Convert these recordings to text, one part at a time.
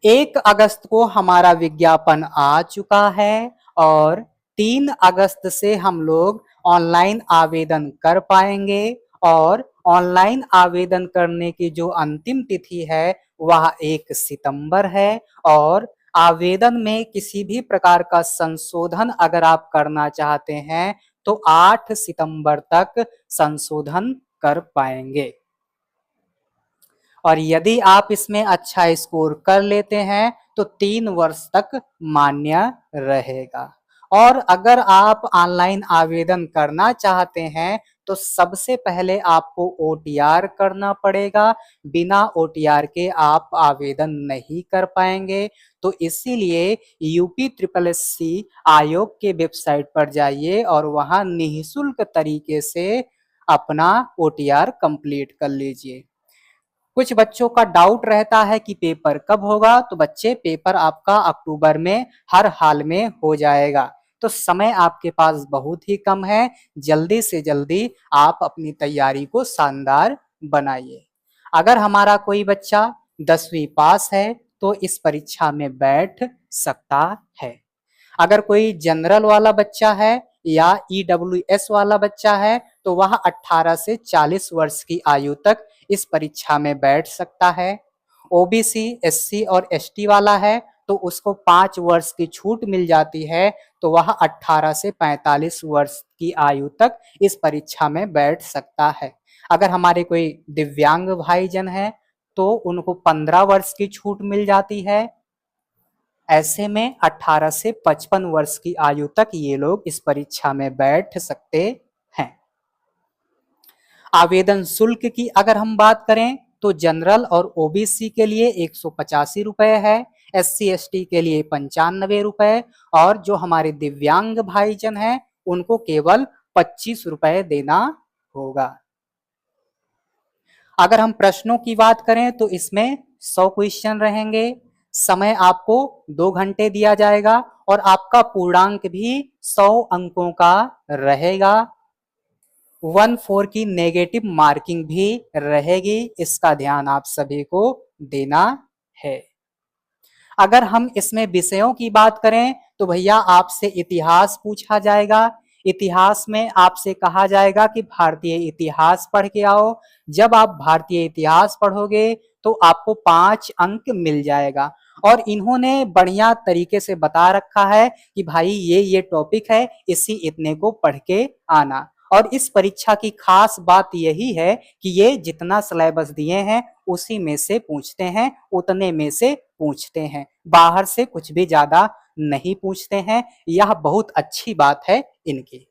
1 अगस्त को हमारा विज्ञापन आ चुका है और 3 अगस्त से हम लोग ऑनलाइन आवेदन कर पाएंगे और ऑनलाइन आवेदन करने की जो अंतिम तिथि है वह 1 सितंबर है और आवेदन में किसी भी प्रकार का संशोधन अगर आप करना चाहते हैं तो 8 सितंबर तक संशोधन कर पाएंगे और यदि आप इसमें अच्छा स्कोर कर लेते हैं तो 3 वर्ष तक मान्य रहेगा। और अगर आप ऑनलाइन आवेदन करना चाहते हैं तो सबसे पहले आपको ओटीआर करना पड़ेगा। बिना ओटीआर के आप आवेदन नहीं कर पाएंगे। तो इसीलिए यूपी ट्रिपल एससी आयोग के वेबसाइट पर जाइए और वहां निःशुल्क तरीके से अपना ओटीआर कंप्लीट कर लीजिए। कुछ बच्चों का डाउट रहता है कि पेपर कब होगा, तो बच्चे पेपर आपका अक्टूबर में हर हाल में हो जाएगा। तो समय आपके पास बहुत ही कम है, जल्दी से जल्दी आप अपनी तैयारी को शानदार बनाइए। अगर हमारा कोई बच्चा 10वीं पास है तो इस परीक्षा में बैठ सकता है। अगर कोई जनरल वाला बच्चा है या ईडब्ल्यूएस वाला बच्चा है तो वह 18 से 40 वर्ष की आयु तक इस परीक्षा में बैठ सकता है। ओबीसी, एससी और एसटी वाला है तो उसको 5 वर्ष की छूट मिल जाती है, तो वह 18 से 45 वर्ष की आयु तक इस परीक्षा में बैठ सकता है। अगर हमारे कोई दिव्यांग भाईजन है तो उनको 15 वर्ष की छूट मिल जाती है। ऐसे में 18 से 55 वर्ष की आयु तक ये लोग इस परीक्षा में बैठ सकते हैं। आवेदन शुल्क की अगर हम बात करें तो जनरल और ओबीसी के लिए 185 रुपए है, एससी एसटी के लिए 95 रुपए और जो हमारे दिव्यांग भाईजन हैं उनको केवल 25 रुपए देना होगा। अगर हम प्रश्नों की बात करें तो इसमें 100 क्वेश्चन रहेंगे। समय आपको 2 घंटे दिया जाएगा और आपका पूर्णांक भी 100 अंकों का रहेगा। 1/4 की नेगेटिव मार्किंग भी रहेगी, इसका ध्यान आप सभी को देना है। अगर हम इसमें विषयों की बात करें तो भैया आपसे इतिहास पूछा जाएगा। इतिहास में आपसे कहा जाएगा कि भारतीय इतिहास पढ़ के आओ। जब आप भारतीय इतिहास पढ़ोगे तो आपको 5 अंक मिल जाएगा और इन्होंने बढ़िया तरीके से बता रखा है कि भाई ये टॉपिक है, इसी इतने को पढ़ के आना। और इस परीक्षा की खास बात यही है कि ये जितना सिलेबस दिए हैं उसी में से पूछते हैं, उतने में से पूछते हैं, बाहर से कुछ भी ज्यादा नहीं पूछते हैं। यह बहुत अच्छी बात है इनकी।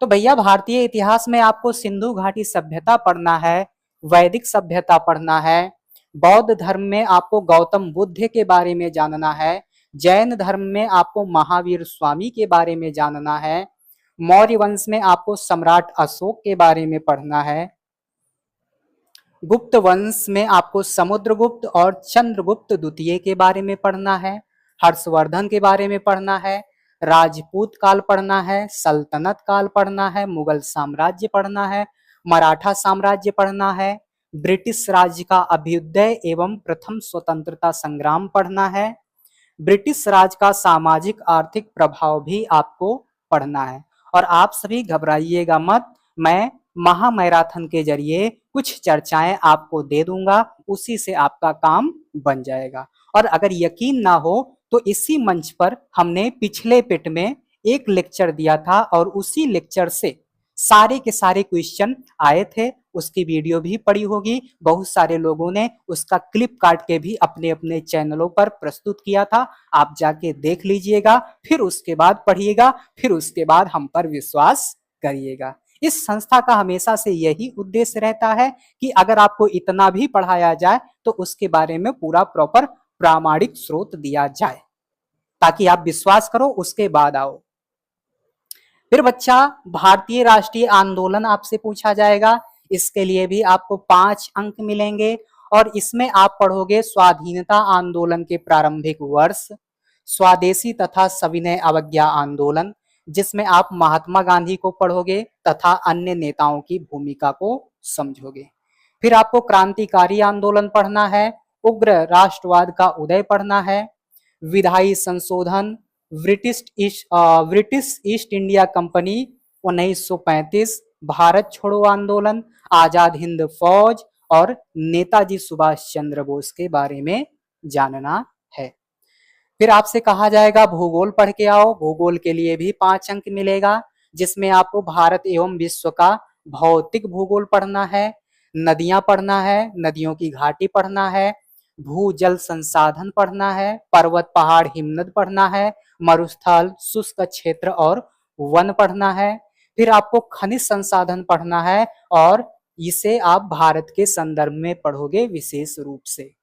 तो भैया भारतीय इतिहास में आपको सिंधु घाटी सभ्यता पढ़ना है, वैदिक सभ्यता पढ़ना है, बौद्ध धर्म में आपको गौतम बुद्ध के बारे में जानना है, जैन धर्म में आपको महावीर स्वामी के बारे में जानना है, मौर्य वंश में आपको सम्राट अशोक के बारे में पढ़ना है, गुप्त वंश में आपको समुद्रगुप्त और चंद्रगुप्त द्वितीय के बारे में पढ़ना है, हर्षवर्धन के बारे में पढ़ना है, राजपूत काल पढ़ना है, सल्तनत काल पढ़ना है, मुगल साम्राज्य पढ़ना है, मराठा साम्राज्य पढ़ना है, ब्रिटिश राज्य का अभ्युदय एवं प्रथम स्वतंत्रता संग्राम पढ़ना है, ब्रिटिश राज का सामाजिक आर्थिक प्रभाव भी आपको पढ़ना है। और आप सभी घबराइएगा मत, मैं महामैराथन के जरिए कुछ चर्चाएं आपको दे दूंगा, उसी से आपका काम बन जाएगा। और अगर यकीन ना हो तो इसी मंच पर हमने पिछले पिट में एक लेक्चर दिया था और उसी लेक्चर से सारे के सारे क्वेश्चन आए थे, उसकी वीडियो भी पड़ी होगी। बहुत सारे लोगों ने उसका क्लिप काट के भी अपने अपने चैनलों पर प्रस्तुत किया था, आप जाके देख लीजिएगा, फिर उसके बाद पढ़िएगा, फिर उसके बाद हम पर विश्वास करिएगा। इस संस्था का हमेशा से यही उद्देश्य रहता है कि अगर आपको इतना भी पढ़ाया जाए तो उसके बारे में पूरा प्रॉपर प्रामाणिक स्रोत दिया जाए ताकि आप विश्वास करो उसके बाद आओ। फिर बच्चा भारतीय राष्ट्रीय आंदोलन आपसे पूछा जाएगा, इसके लिए भी आपको 5 अंक मिलेंगे और इसमें आप पढ़ोगे स्वाधीनता आंदोलन के प्रारंभिक वर्ष, स्वदेशी तथा सविनय अवज्ञा आंदोलन, जिसमें आप महात्मा गांधी को पढ़ोगे तथा अन्य नेताओं की भूमिका को समझोगे। फिर आपको क्रांतिकारी आंदोलन पढ़ना है, उग्र राष्ट्रवाद का उदय पढ़ना है, विधायी संशोधन, British east India company 1935, Bharat छोड़ो आंदोलन, आजाद हिंद फौज और नेताजी सुभाष चंद्र बोस के बारे में जानना है। फिर आपसे कहा जाएगा भूगोल पढ़ के आओ। भूगोल के लिए भी 5 अंक मिलेगा, जिसमें आपको भारत एवं विश्व का भौतिक भूगोल पढ़ना है, नदियां पढ़ना है, नदियों की घाटी पढ़ना है, भूजल संसाधन पढ़ना है, पर्वत पहाड़ हिमनद पढ़ना है, मरुस्थल शुष्क क्षेत्र और वन पढ़ना है। फिर आपको खनिज संसाधन पढ़ना है और इसे आप भारत के संदर्भ में पढ़ोगे विशेष रूप से।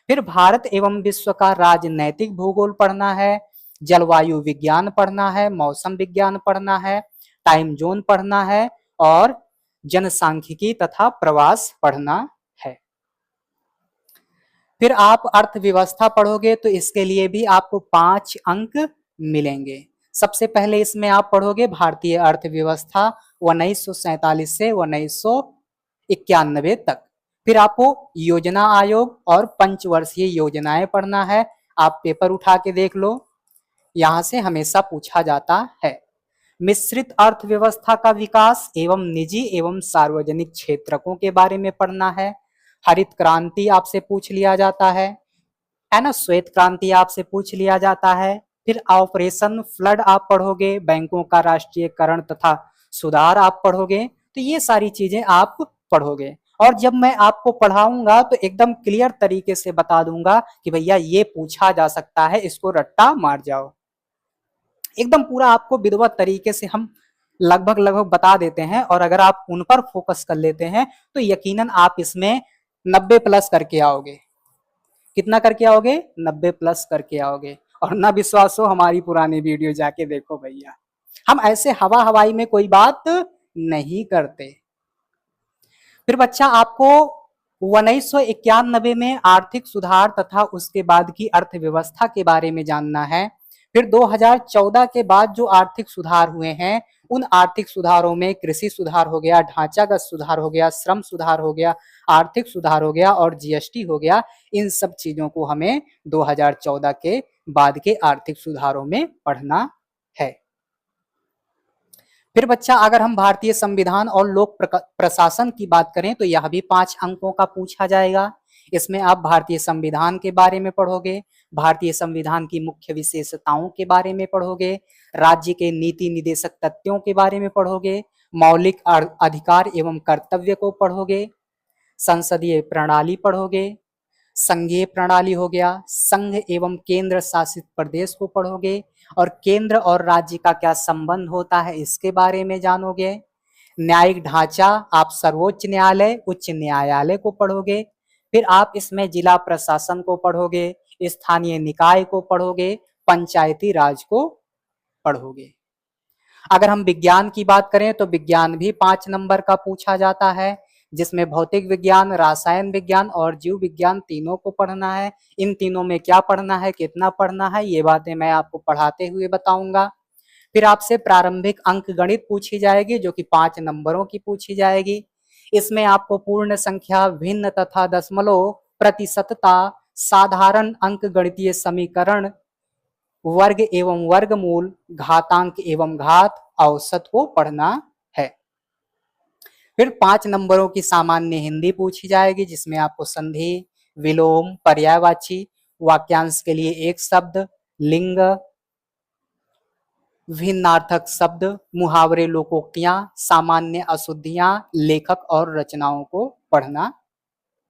फिर भारत एवं विश्व का राजनैतिक भूगोल पढ़ना है, जलवायु विज्ञान पढ़ना है, मौसम विज्ञान पढ़ना है, टाइम जोन पढ़ना है और जनसांख्यिकी तथा प्रवास पढ़ना है। फिर आप अर्थव्यवस्था पढ़ोगे तो इसके लिए भी आपको 5 अंक मिलेंगे। सबसे पहले इसमें आप पढ़ोगे भारतीय अर्थव्यवस्था 1947 से 1991 तक। फिर आपको योजना आयोग और पंचवर्षीय योजनाएं पढ़ना है। आप पेपर उठा के देख लो, यहां से हमेशा पूछा जाता है। मिश्रित अर्थव्यवस्था का विकास एवं निजी एवं सार्वजनिक क्षेत्रकों के बारे में पढ़ना है। हरित क्रांति आपसे पूछ लिया जाता है ना, श्वेत क्रांति आपसे पूछ लिया जाता है। फिर ऑपरेशन फ्लड आप पढ़ोगे, बैंकों का राष्ट्रीयकरण तथा सुधार आप पढ़ोगे। तो ये सारी चीजें आप पढ़ोगे और जब मैं आपको पढ़ाऊंगा तो एकदम क्लियर तरीके से बता दूंगा कि भैया ये पूछा जा सकता है, इसको रट्टा मार जाओ। एकदम पूरा आपको विधिवत तरीके से हम लगभग बता देते हैं और अगर आप उन पर फोकस कर लेते हैं तो यकीनन आप इसमें 90 प्लस करके आओगे। कितना करके आओगे? 90 प्लस करके आओगे। और ना विश्वास हो हमारी पुरानी वीडियो जाके देखो भैया, हम ऐसे हवा हवाई में कोई बात नहीं करते। फिर बच्चा आपको 1991 में आर्थिक सुधार तथा उसके बाद की अर्थव्यवस्था के बारे में जानना है। फिर 2014 के बाद जो आर्थिक सुधार हुए हैं उन आर्थिक सुधारों में कृषि सुधार हो गया, ढांचागत सुधार हो गया, श्रम सुधार हो गया, आर्थिक सुधार हो गया और जीएसटी हो गया। इन सब चीजों को हमें 2014 के बाद के आर्थिक सुधारों में पढ़ना है। फिर बच्चा अगर हम भारतीय संविधान और लोक प्रशासन की बात करें तो यह भी 5 अंकों का पूछा जाएगा। इसमें आप भारतीय संविधान के बारे में पढ़ोगे, भारतीय संविधान की मुख्य विशेषताओं के बारे में पढ़ोगे, राज्य के नीति निदेशक तथ्यों के बारे में पढ़ोगे, मौलिक अधिकार एवं कर्तव्य को पढ़ोगे, संसदीय प्रणाली पढ़ोगे, संघीय प्रणाली हो गया, संघ एवं केंद्र शासित प्रदेश को पढ़ोगे और केंद्र और राज्य का क्या संबंध होता है इसके बारे में जानोगे। न्यायिक ढांचा आप सर्वोच्च न्यायालय, उच्च न्यायालय को पढ़ोगे। फिर आप इसमें जिला प्रशासन को पढ़ोगे, स्थानीय निकाय को पढ़ोगे, पंचायती राज को पढ़ोगे। अगर हम विज्ञान की बात करें तो विज्ञान भी 5 नंबर का पूछा जाता है, जिसमें भौतिक विज्ञान, रसायन विज्ञान और जीव विज्ञान तीनों को पढ़ना है। इन तीनों में क्या पढ़ना है, कितना पढ़ना है, ये बातें मैं आपको पढ़ाते हुए बताऊंगा। फिर आपसे प्रारंभिक अंक गणित पूछी जाएगी जो कि 5 नंबरों की पूछी जाएगी। इसमें आपको पूर्ण संख्या, भिन्न तथा दशमलव, प्रतिशतता, साधारण अंक गणितीय समीकरण, वर्ग एवं वर्गमूल, घातांक एवं घात, औसत को पढ़ना है। फिर 5 नंबरों की सामान्य हिंदी पूछी जाएगी जिसमें आपको संधि, विलोम, पर्यायवाची, वाक्यांश के लिए एक शब्द, लिंग, भिन्नार्थक शब्द, मुहावरे, लोकोक्तियां, सामान्य अशुद्धियां, लेखक और रचनाओं को पढ़ना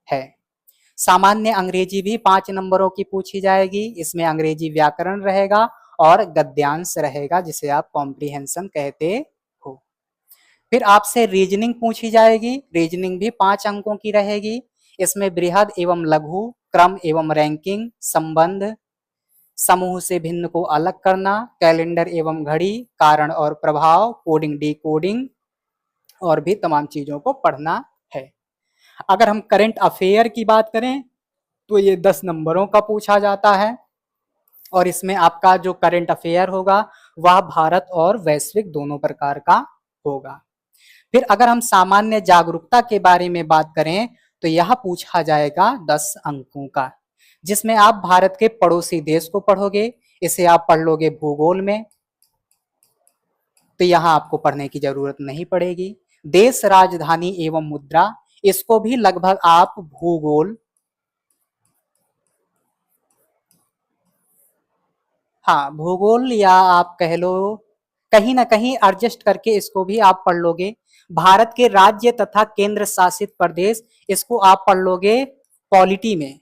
है। सामान्य अंग्रेजी भी 5 नंबरों की पूछी जाएगी। इसमें अंग्रेजी व्याकरण रहेगा और गद्यांश रहेगा जिसे आप कॉम्प्रिहेंशन कहते हो। फिर आपसे रीजनिंग पूछी जाएगी। रीजनिंग भी 5 अंकों की रहेगी। इसमें बृहद एवं लघु, क्रम एवं रैंकिंग, संबंध, समूह से भिन्न को अलग करना, कैलेंडर एवं घड़ी, कारण और प्रभाव, कोडिंग डिकोडिंग और भी तमाम चीजों को पढ़ना है। अगर हम करंट अफेयर की बात करें तो ये 10 नंबरों का पूछा जाता है और इसमें आपका जो करंट अफेयर होगा वह भारत और वैश्विक दोनों प्रकार का होगा। फिर अगर हम सामान्य जागरूकता के बारे में बात करें तो यह पूछा जाएगा 10 अंकों का। जिसमें आप भारत के पड़ोसी देश को पढ़ोगे। इसे आप पढ़ लोगे भूगोल में, तो यहां आपको पढ़ने की जरूरत नहीं पड़ेगी। देश, राजधानी एवं मुद्रा, इसको भी लगभग आप भूगोल, हाँ भूगोल या आप कह लो कहीं ना कहीं एडजस्ट करके इसको भी आप पढ़ लोगे। भारत के राज्य तथा केंद्र शासित प्रदेश, इसको आप पढ़ लोगे पॉलिटी में,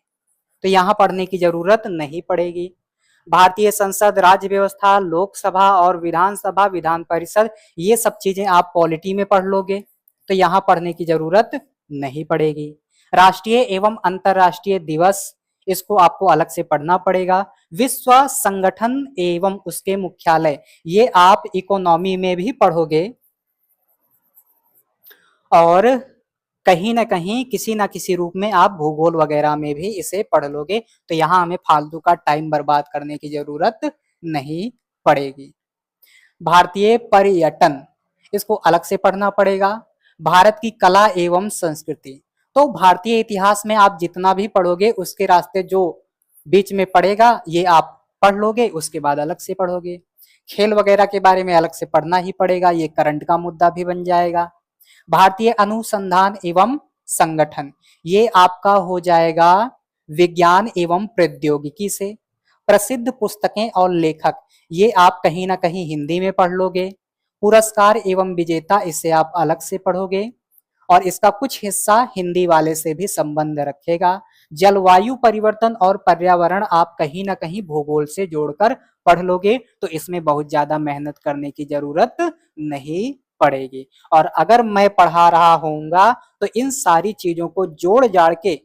तो यहां पढ़ने की जरूरत नहीं पड़ेगी। भारतीय संसद, राज्य व्यवस्था, लोकसभा और विधानसभा, विधान परिषद, ये सब चीजें आप पॉलिटी में पढ़ लोगे, तो यहां पढ़ने की जरूरत नहीं पड़ेगी। राष्ट्रीय एवं अंतरराष्ट्रीय दिवस, इसको आपको अलग से पढ़ना पड़ेगा। विश्व संगठन एवं उसके मुख्यालय, ये आप इकोनॉमी में भी पढ़ोगे और कहीं ना कहीं किसी ना किसी रूप में आप भूगोल वगैरह में भी इसे पढ़ लोगे, तो यहाँ हमें फालतू का टाइम बर्बाद करने की जरूरत नहीं पड़ेगी। भारतीय पर्यटन, इसको अलग से पढ़ना पड़ेगा। भारत की कला एवं संस्कृति, तो भारतीय इतिहास में आप जितना भी पढ़ोगे उसके रास्ते जो बीच में पड़ेगा ये आप पढ़ लोगे, उसके बाद अलग से पढ़ोगे। खेल वगैरह के बारे में अलग से पढ़ना ही पड़ेगा, ये करंट का मुद्दा भी बन जाएगा। भारतीय अनुसंधान एवं संगठन, ये आपका हो जाएगा विज्ञान एवं प्रौद्योगिकी से। प्रसिद्ध पुस्तकें और लेखक, ये आप कहीं ना कहीं हिंदी में पढ़ लोगे। पुरस्कार एवं विजेता, इसे आप अलग से पढ़ोगे और इसका कुछ हिस्सा हिंदी वाले से भी संबंध रखेगा। जलवायु परिवर्तन और पर्यावरण आप कहीं ना कहीं भूगोल से जोड़कर पढ़ लोगे, तो इसमें बहुत ज्यादा मेहनत करने की जरूरत नहीं पड़ेगी। और अगर मैं पढ़ा रहा होऊंगा तो इन सारी चीजों को जोड़ जाड़ के,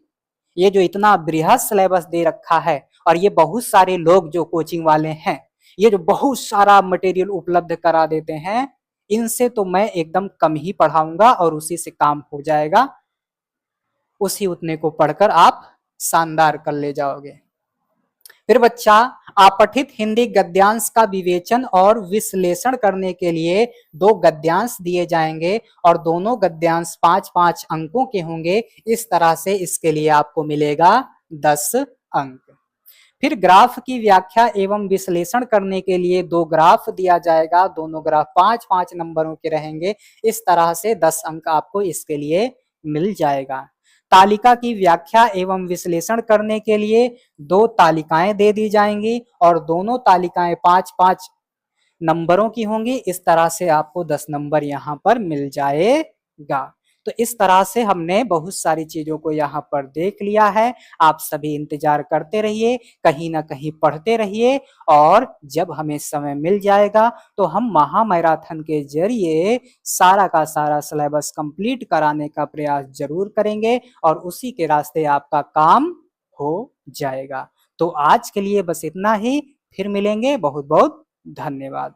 ये जो इतना बृहद सिलेबस दे रखा है और ये बहुत सारे लोग जो कोचिंग वाले हैं, ये जो बहुत सारा मटेरियल उपलब्ध करा देते हैं, इनसे तो मैं एकदम कम ही पढ़ाऊंगा और उसी से काम हो जाएगा। उसी उतने को पढ़कर आप शानदार कर ले जाओगे। फिर बच्चा, आपठित हिंदी गद्यांश का विवेचन और विश्लेषण करने के लिए 2 गद्यांश दिए जाएंगे और दोनों गद्यांश 5-5 अंकों के होंगे। इस तरह से इसके लिए आपको मिलेगा 10 अंक। फिर ग्राफ की व्याख्या एवं विश्लेषण करने के लिए 2 ग्राफ दिया जाएगा, दोनों ग्राफ 5-5 नंबरों के रहेंगे। इस तरह से 10 अंक आपको इसके लिए मिल जाएगा। तालिका की व्याख्या एवं विश्लेषण करने के लिए 2 तालिकाएं दे दी जाएंगी और दोनों तालिकाएं 5-5 नंबरों की होंगी। इस तरह से आपको 10 नंबर यहाँ पर मिल जाएगा। तो इस तरह से हमने बहुत सारी चीजों को यहाँ पर देख लिया है। आप सभी इंतजार करते रहिए, कहीं ना कहीं पढ़ते रहिए और जब हमें समय मिल जाएगा तो हम महामैराथन के जरिए सारा का सारा सिलेबस कंप्लीट कराने का प्रयास जरूर करेंगे और उसी के रास्ते आपका काम हो जाएगा। तो आज के लिए बस इतना ही, फिर मिलेंगे। बहुत बहुत धन्यवाद।